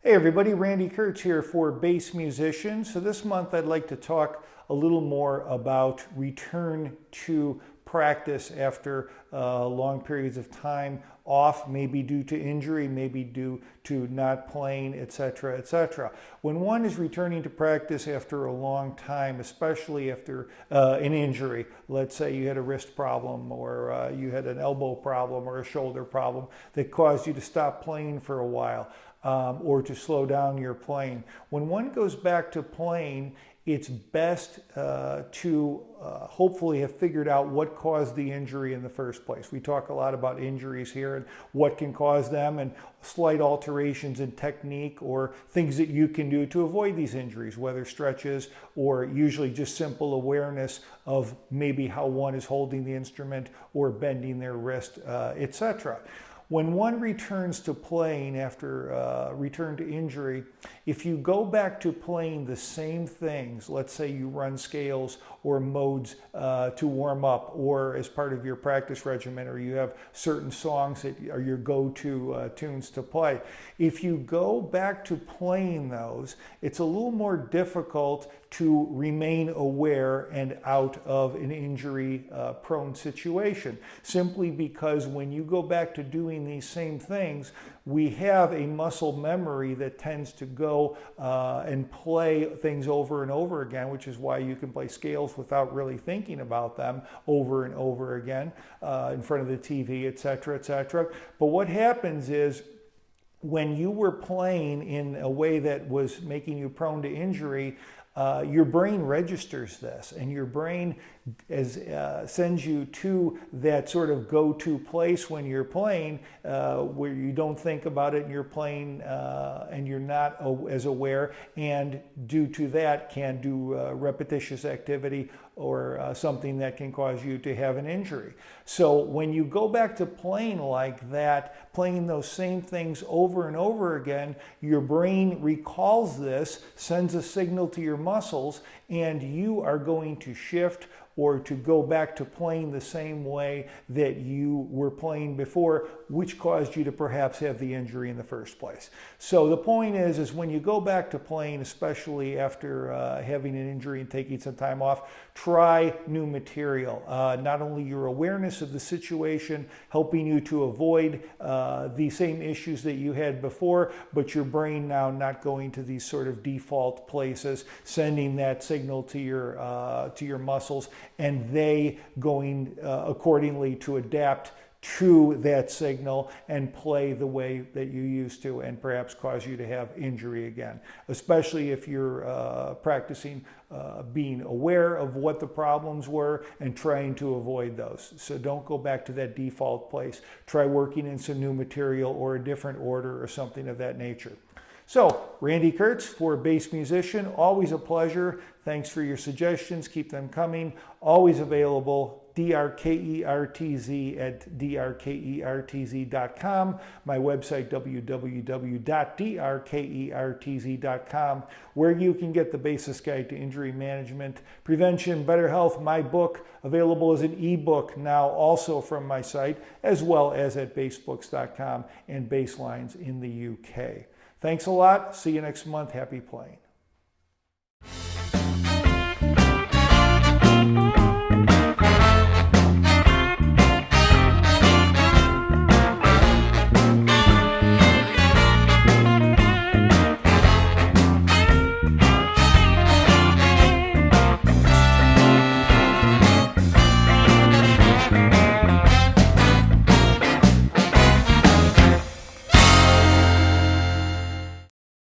Hey everybody, Randy Kertz here for Bass Musicians. So this month I'd like to talk a little more about return to practice after long periods of time off, maybe due to injury, maybe due to not playing, etc., etc. When one is returning to practice after a long time, especially after an injury, let's say you had a wrist problem or you had an elbow problem or a shoulder problem that caused you to stop playing for a while, or to slow down your playing. When one goes back to playing, it's best to hopefully have figured out what caused the injury in the first place. We talk a lot about injuries here and what can cause them and slight alterations in technique or things that you can do to avoid these injuries, whether stretches or usually just simple awareness of maybe how one is holding the instrument or bending their wrist, etc. When one returns to playing after return to injury, if you go back to playing the same things, let's say you run scales or modes to warm up or as part of your practice regimen, or you have certain songs that are your go-to tunes to play, if you go back to playing those, it's a little more difficult to remain aware and out of an injury-prone situation, simply because when you go back to doing these same things, we have a muscle memory that tends to go and play things over and over again, which is why you can play scales without really thinking about them over and over again in front of the TV, etc., etc. But what happens is, when you were playing in a way that was making you prone to injury, your brain registers this, and your brain sends you to that sort of go-to place when you're playing, where you don't think about it and you're playing and you're not as aware, and due to that can do repetitious activity or something that can cause you to have an injury. So when you go back to playing like that, playing those same things over and over again, your brain recalls this, sends a signal to your muscles, and you are going to shift or to go back to playing the same way that you were playing before, which caused you to perhaps have the injury in the first place. So the point is when you go back to playing, especially after having an injury and taking some time off, try new material. Not only your awareness of the situation, helping you to avoid the same issues that you had before, but your brain now not going to these sort of default places, sending that signal to your muscles, and they going accordingly to adapt to that signal and play the way that you used to, and perhaps cause you to have injury again, especially if you're practicing being aware of what the problems were and trying to avoid those. So don't go back to that default place. Try working in some new material or a different order or something of that nature. So, Randy Kertz for Bass Musician, always a pleasure. Thanks for your suggestions. Keep them coming. Always available. DRKERTZ at drkertz.com. My website, www.drkertz.com, where you can get the Bassist Guide to Injury Management, Prevention, Better Health, my book, available as an ebook now also from my site, as well as at bassbooks.com and Basslines in the UK. Thanks a lot. See you next month. Happy playing.